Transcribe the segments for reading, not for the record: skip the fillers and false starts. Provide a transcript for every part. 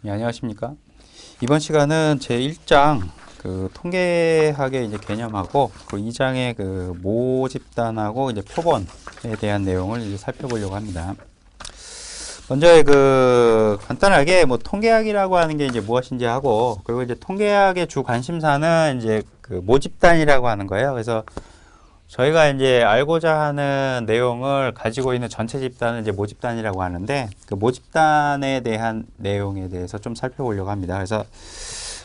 예, 안녕하십니까. 이번 시간은 제 1장 그 통계학의 이제 개념하고 그 2장의 그 모집단하고 이제 표본에 대한 내용을 이제 살펴보려고 합니다. 먼저 그 간단하게 뭐 통계학이라고 하는 게 이제 무엇인지 하고, 그리고 이제 통계학의 주 관심사는 이제 그 모집단이라고 하는 거예요. 그래서 저희가 이제 알고자 하는 내용을 가지고 있는 전체 집단은 이제 모집단이라고 하는데, 그 모집단에 대한 내용에 대해서 좀 살펴보려고 합니다. 그래서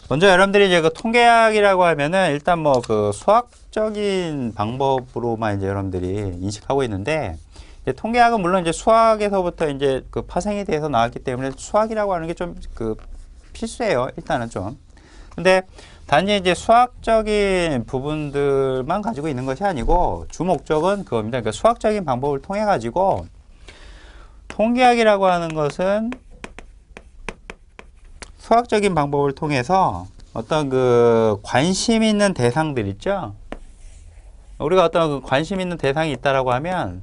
먼저 여러분들이 이제 그 통계학이라고 하면은 일단 뭐 그 수학적인 방법으로만 이제 여러분들이 인식하고 있는데, 이제 통계학은 물론 이제 수학에서부터 이제 그 파생이 돼서 나왔기 때문에 수학이라고 하는 게 좀 그 필수예요. 일단은 좀. 근데 단지 이제 수학적인 부분들만 가지고 있는 것이 아니고 주 목적은 그겁니다. 그러니까 수학적인 방법을 통해 가지고 통계학이라고 하는 것은 수학적인 방법을 통해서 어떤 그 관심 있는 대상들 있죠. 우리가 어떤 그 관심 있는 대상이 있다라고 하면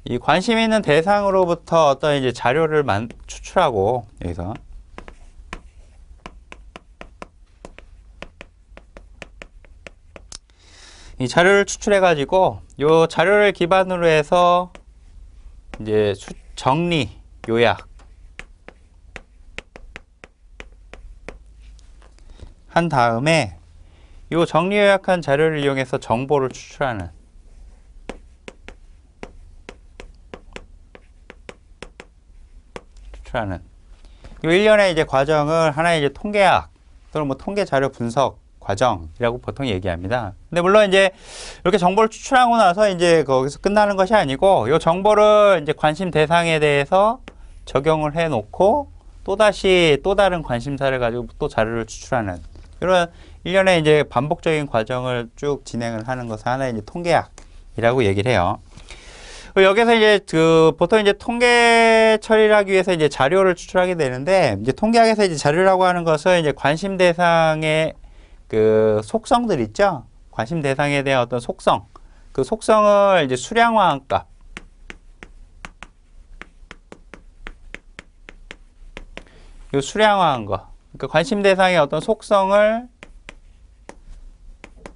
이 관심 있는 대상으로부터 어떤 이제 자료를 추출하고, 여기서 이 자료를 추출해 가지고 요 자료를 기반으로 해서 이제 정리, 요약 한 다음에 요 정리 요약한 자료를 이용해서 정보를 추출하는 요 일련의 이제 과정을 하나의 이제 통계학 또는 뭐 통계 자료 분석 과정이라고 보통 얘기합니다. 근데 물론 이제 이렇게 정보를 추출하고 나서 이제 거기서 끝나는 것이 아니고, 이 정보를 이제 관심 대상에 대해서 적용을 해 놓고 또다시 또 다른 관심사를 가지고 또 자료를 추출하는 이런 일련의 이제 반복적인 과정을 쭉 진행을 하는 것을 하나의 이제 통계학이라고 얘기를 해요. 여기서 이제 그 보통 이제 통계 처리를 하기 위해서 이제 자료를 추출하게 되는데, 이제 통계학에서 이제 자료라고 하는 것은 이제 관심 대상의 그 속성들 있죠. 관심 대상에 대한 어떤 속성, 그 속성을 이제 수량화한 값, 이 수량화한 거, 그러니까 관심 대상의 어떤 속성을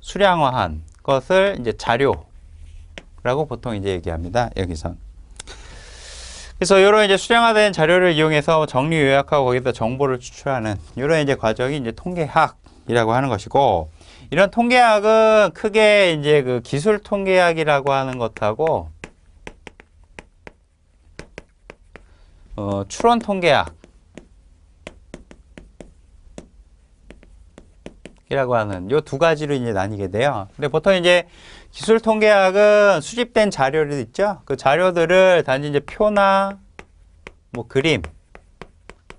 수량화한 것을 이제 자료라고 보통 이제 얘기합니다. 여기서. 그래서 이런 이제 수량화된 자료를 이용해서 정리 요약하고 거기다 정보를 추출하는 이런 이제 과정이 이제 통계학이라고 하는 것이고, 이런 통계학은 크게 이제 그 기술 통계학이라고 하는 것하고 추론 통계학 이라고 하는 요 두 가지로 이제 나뉘게 돼요. 근데 보통 이제 기술 통계학은 수집된 자료들 있죠. 그 자료들을 단지 이제 표나 뭐 그림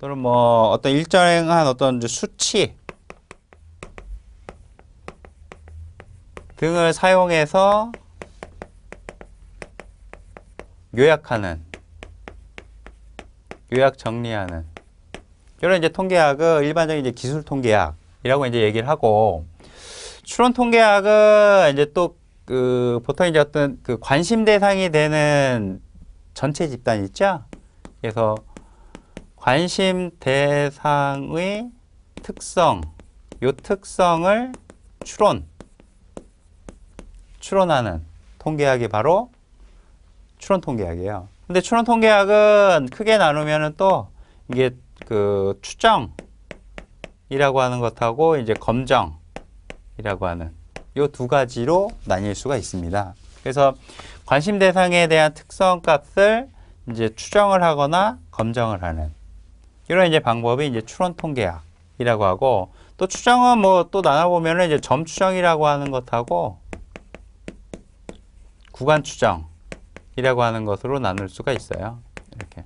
또는 뭐 어떤 일정한 어떤 수치 등을 사용해서 요약하는, 요약 정리하는 이런 이제 통계학은 일반적인 이제 기술 통계학이라고 이제 얘기를 하고, 추론 통계학은 이제 또 그 보통 이제 어떤 그 관심 대상이 되는 전체 집단 있죠. 그래서 관심 대상의 특성, 요 특성을 추론하는 통계학이 바로 추론 통계학이에요. 근데 추론 통계학은 크게 나누면은 또 이게 그 추정이라고 하는 것하고 이제 검정이라고 하는 요 두 가지로 나뉠 수가 있습니다. 그래서 관심 대상에 대한 특성 값을 이제 추정을 하거나 검정을 하는 이런 이제 방법이 이제 추론 통계학이라고 하고, 또 추정은 뭐 또 나눠보면은 이제 점 추정이라고 하는 것하고 구간 추정이라고 하는 것으로 나눌 수가 있어요. 이렇게.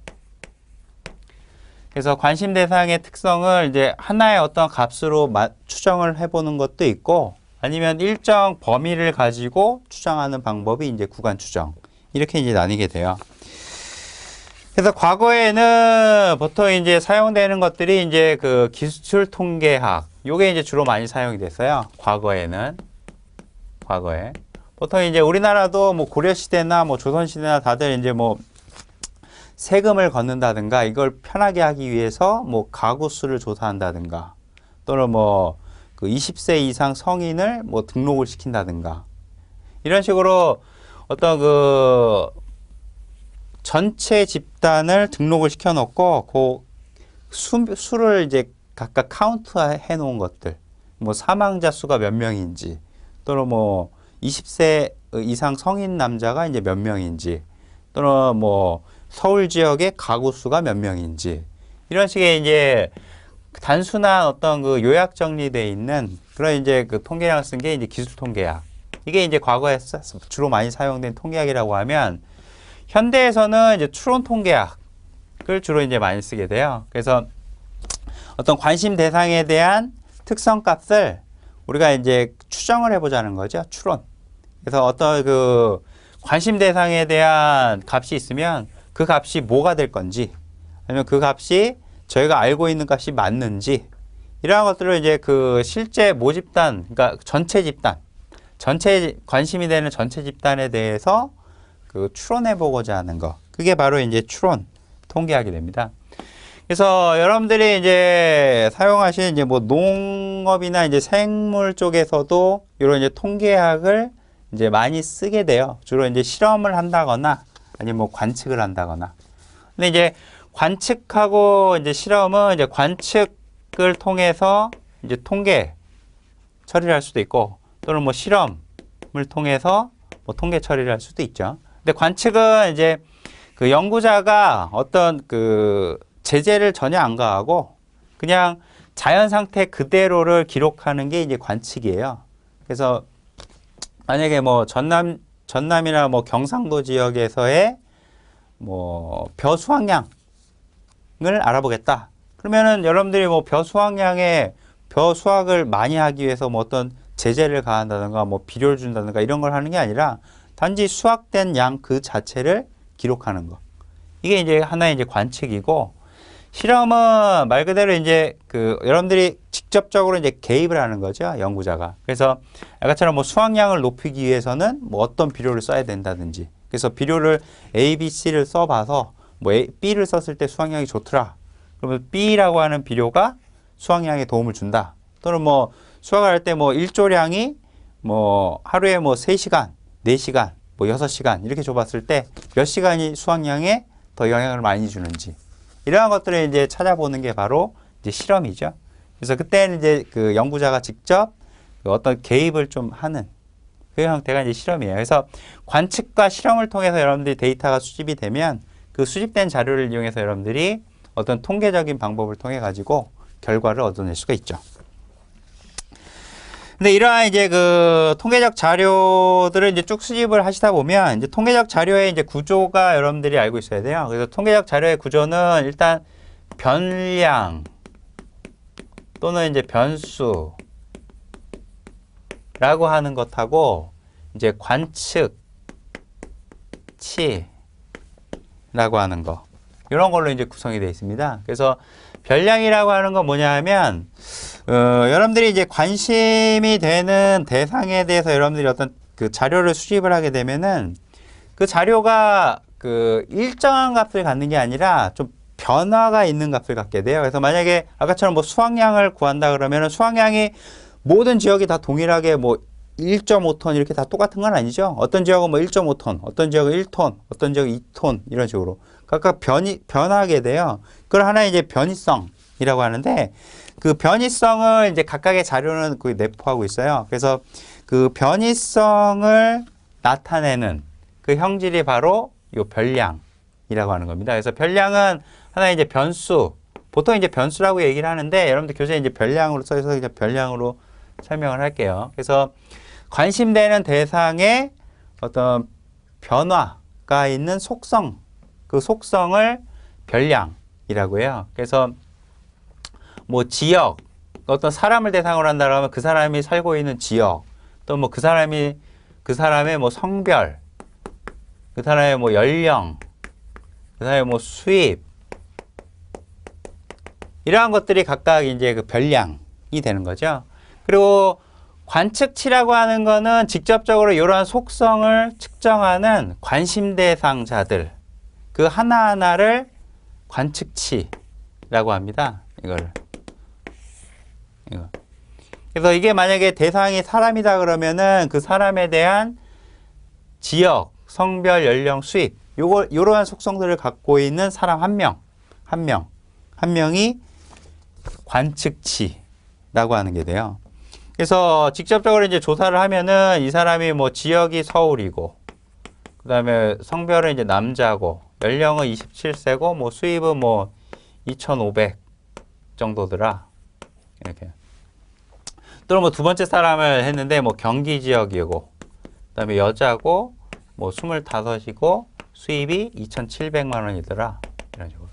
그래서 관심 대상의 특성을 이제 하나의 어떤 값으로 추정을 해보는 것도 있고, 아니면 일정 범위를 가지고 추정하는 방법이 이제 구간 추정. 이렇게 이제 나뉘게 돼요. 그래서 과거에는 보통 이제 사용되는 것들이 이제 그 기술 통계학, 요게 이제 주로 많이 사용이 됐어요. 과거에. 보통 이제 우리나라도 뭐 고려시대나 뭐 조선시대나 다들 이제 뭐 세금을 걷는다든가 이걸 편하게 하기 위해서 뭐 가구 수를 조사한다든가 또는 뭐 그 20세 이상 성인을 뭐 등록을 시킨다든가 이런 식으로 어떤 그 전체 집단을 등록을 시켜 놓고 그 수를 이제 각각 카운트해 놓은 것들 뭐 사망자 수가 몇 명인지 또는 뭐 20세 이상 성인 남자가 이제 몇 명인지 또는 뭐 서울 지역의 가구 수가 몇 명인지 이런 식의 이제 단순한 어떤 그 요약 정리되어 있는 그런 이제 그 통계량을 쓴 게 이제 기술 통계학. 이게 이제 과거에 주로 많이 사용된 통계학이라고 하면 현대에서는 이제 추론 통계학을 주로 이제 많이 쓰게 돼요. 그래서 어떤 관심 대상에 대한 특성 값을 우리가 이제 추정을 해보자는 거죠. 추론. 그래서 어떤 그 관심 대상에 대한 값이 있으면 그 값이 뭐가 될 건지 아니면 그 값이 저희가 알고 있는 값이 맞는지 이러한 것들을 이제 그 실제 모집단, 그러니까 전체 집단, 전체 관심이 되는 전체 집단에 대해서 그 추론해 보고자 하는 거. 그게 바로 이제 추론 통계학이 됩니다. 그래서 여러분들이 이제 사용하신 이제 뭐 농업이나 이제 생물 쪽에서도 이런 이제 통계학을 이제 많이 쓰게 돼요. 주로 이제 실험을 한다거나 아니면 뭐 관측을 한다거나. 근데 이제 관측하고 이제 실험은 이제 관측을 통해서 이제 통계 처리를 할 수도 있고 또는 뭐 실험을 통해서 뭐 통계 처리를 할 수도 있죠. 근데 관측은 이제 그 연구자가 어떤 그 제재를 전혀 안 가하고 그냥 자연 상태 그대로를 기록하는 게 이제 관측이에요. 그래서 만약에 뭐 전남이나 뭐 경상도 지역에서의 뭐 벼 수확량을 알아보겠다. 그러면은 여러분들이 뭐 벼 수확량에 벼 수확을 많이 하기 위해서 뭐 어떤 제재를 가한다든가 뭐 비료를 준다든가 이런 걸 하는 게 아니라 단지 수확된 양 그 자체를 기록하는 거. 이게 이제 하나의 이제 관측이고 실험은 말 그대로 이제 그 여러분들이 직접적으로 이제 개입을 하는 거죠. 연구자가. 그래서 아까처럼 뭐 수확량을 높이기 위해서는 뭐 어떤 비료를 써야 된다든지. 그래서 비료를 A, B, C를 써봐서 뭐 B를 썼을 때 수확량이 좋더라. 그러면 B라고 하는 비료가 수확량에 도움을 준다. 또는 뭐 수확을 할 때 뭐 일조량이 뭐 하루에 뭐 3시간, 4시간, 뭐 6시간 이렇게 줘봤을 때 몇 시간이 수확량에 더 영향을 많이 주는지. 이러한 것들을 이제 찾아보는 게 바로 이제 실험이죠. 그래서 그때는 이제 그 연구자가 직접 그 어떤 개입을 좀 하는 그 형태가 이제 실험이에요. 그래서 관측과 실험을 통해서 여러분들이 데이터가 수집이 되면 그 수집된 자료를 이용해서 여러분들이 어떤 통계적인 방법을 통해 가지고 결과를 얻어낼 수가 있죠. 근데 이러한 이제 그 통계적 자료들을 이제 쭉 수집을 하시다 보면 이제 통계적 자료의 이제 구조가 여러분들이 알고 있어야 돼요. 그래서 통계적 자료의 구조는 일단 변량 또는 이제 변수라고 하는 것하고 이제 관측치라고 하는 거 이런 걸로 이제 구성이 되어 있습니다. 그래서 변량이라고 하는 건 뭐냐 하면 여러분들이 이제 관심이 되는 대상에 대해서 여러분들이 어떤 그 자료를 수집을 하게 되면은 그 자료가 그 일정한 값을 갖는 게 아니라 좀 변화가 있는 값을 갖게 돼요. 그래서 만약에 아까처럼 뭐 수확량을 구한다 그러면은 수확량이 모든 지역이 다 동일하게 뭐 1.5톤 이렇게 다 똑같은 건 아니죠. 어떤 지역은 뭐 1.5톤, 어떤 지역은 1톤, 어떤 지역은 2톤 이런 식으로 각각 변하게 돼요. 그걸 하나의 이제 변이성이라고 하는데 그 변이성을 이제 각각의 자료는 거의 내포하고 있어요. 그래서 그 변이성을 나타내는 그 형질이 바로 이 변량이라고 하는 겁니다. 그래서 변량은 하나의 이제 변수, 보통 이제 변수라고 얘기를 하는데 여러분들 교재에 이제 변량으로 써서 이제 변량으로 설명을 할게요. 그래서 관심되는 대상의 어떤 변화가 있는 속성, 그 속성을 변량이라고 해요. 그래서 뭐 지역, 어떤 사람을 대상으로 한다 그러면 그 사람이 살고 있는 지역, 또 뭐 그 사람의 뭐 성별, 그 사람의 뭐 연령, 그 사람의 뭐 수입, 이러한 것들이 각각 이제 그 변량이 되는 거죠. 그리고 관측치라고 하는 거는 직접적으로 이러한 속성을 측정하는 관심 대상자들, 그 하나하나를 관측치라고 합니다. 이거를. 이거. 그래서 이게 만약에 대상이 사람이다 그러면은 그 사람에 대한 지역, 성별, 연령, 수입, 요러한 속성들을 갖고 있는 사람 한 명이 관측치라고 하는 게 돼요. 그래서 직접적으로 이제 조사를 하면은 이 사람이 뭐 지역이 서울이고, 그 다음에 성별은 이제 남자고, 연령은 27세고, 뭐 수입은 뭐 2,500 정도더라. 이렇게. 또는 뭐 두 번째 사람을 했는데 뭐 경기 지역이고, 그 다음에 여자고, 뭐 25이고, 수입이 2,700만 원이더라. 이런 식으로.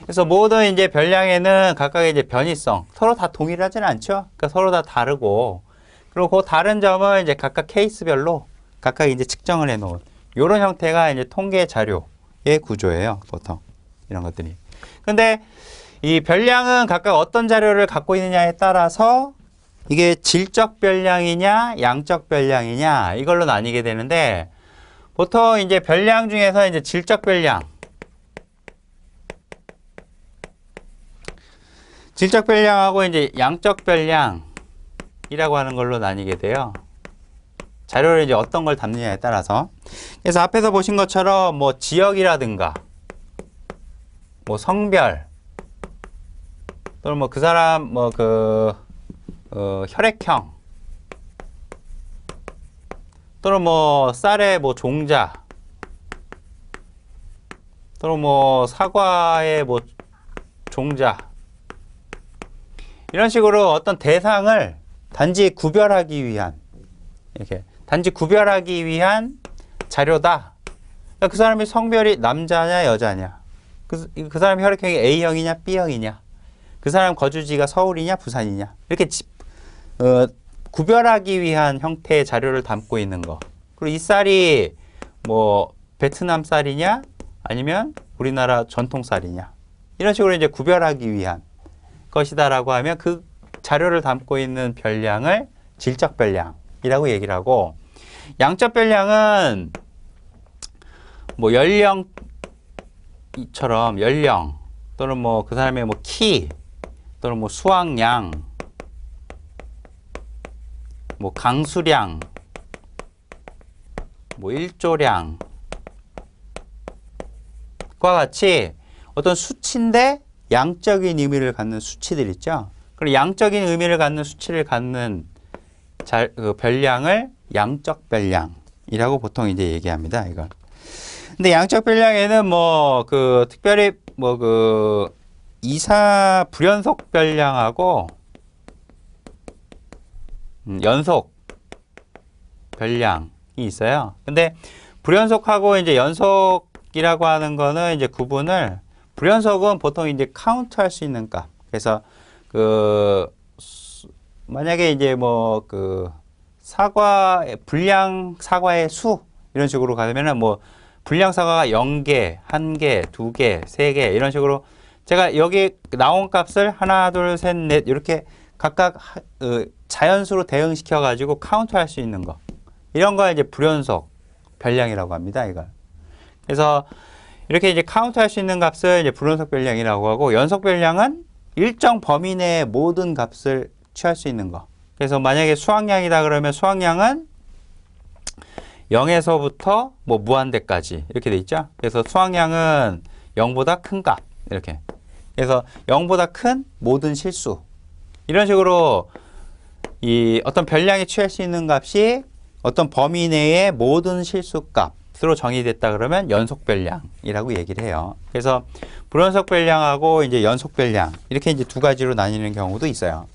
그래서 모든 이제 별량에는 각각의 이제 변이성, 서로 다 동일하지는 않죠. 그러니까 서로 다 다르고, 그리고 그 다른 점은 이제 각각 케이스별로 각각 이제 측정을 해 놓은 이런 형태가 이제 통계 자료의 구조예요. 보통 이런 것들이. 근데 이 별량은 각각 어떤 자료를 갖고 있느냐에 따라서 이게 질적 별량이냐, 양적 별량이냐 이걸로 나뉘게 되는데, 보통 이제 별량 중에서 이제 질적 별량, 질적 별량하고 이제 양적 별량이라고 하는 걸로 나뉘게 돼요. 자료를 이제 어떤 걸 담느냐에 따라서. 그래서 앞에서 보신 것처럼 뭐 지역이라든가, 뭐 성별, 또는 뭐 그 사람 뭐 혈액형, 또는 뭐 쌀의 뭐 종자, 또는 뭐 사과의 뭐 종자, 이런 식으로 어떤 대상을 단지 구별하기 위한, 이렇게 단지 구별하기 위한 자료다. 그러니까 그 사람의 성별이 남자냐 여자냐, 그 사람의 혈액형이 A형이냐 B형이냐, 그 사람 거주지가 서울이냐 부산이냐, 이렇게 구별하기 위한 형태의 자료를 담고 있는 거. 그리고 이 쌀이 뭐 베트남 쌀이냐 아니면 우리나라 전통 쌀이냐, 이런 식으로 이제 구별하기 위한 것이다라고 하면 그 자료를 담고 있는 별량을 질적 별량이라고 얘기를 하고, 양적 별량은 뭐 연령처럼 연령, 또는 뭐 그 사람의 뭐 키, 또는 뭐 수확량, 뭐 강수량, 뭐 일조량과 같이 어떤 수치인데 양적인 의미를 갖는 수치들 있죠. 그리고 양적인 의미를 갖는 수치를 갖는 그 별량을 양적 별량이라고 보통 이제 얘기합니다. 이걸. 근데 양적 별량에는 뭐 특별히 뭐 이사 불연속 별량하고 연속 별량이 있어요. 근데 불연속하고 이제 연속이라고 하는 거는 이제 구분을, 불연속은 보통 이제 카운트할 수 있는 값. 그래서 만약에 이제 뭐 불량 사과의 수 이런 식으로 가면은 뭐 불량 사과가 0개, 1개, 2개, 3개 이런 식으로 제가 여기 나온 값을 하나, 둘, 셋, 넷 이렇게 각각 자연수로 대응시켜 가지고 카운트할 수 있는 거, 이런 거 이제 불연속 별량이라고 합니다. 이걸. 그래서 이렇게 이제 카운트할 수 있는 값을 이제 불연속 별량이라고 하고, 연속 별량은 일정 범위 내의 모든 값을 취할 수 있는 거. 그래서 만약에 수확량이다 그러면 수확량은 0에서부터 뭐 무한대까지 이렇게 돼 있죠. 그래서 수확량은 0보다 큰 값, 이렇게. 그래서 0보다 큰 모든 실수, 이런 식으로 이 어떤 별량이 취할 수 있는 값이 어떤 범위 내의 모든 실수 값으로 정의됐다 그러면 연속 별량이라고 얘기를 해요. 그래서 불연속 별량하고 이제 연속 별량, 이렇게 이제 두 가지로 나뉘는 경우도 있어요.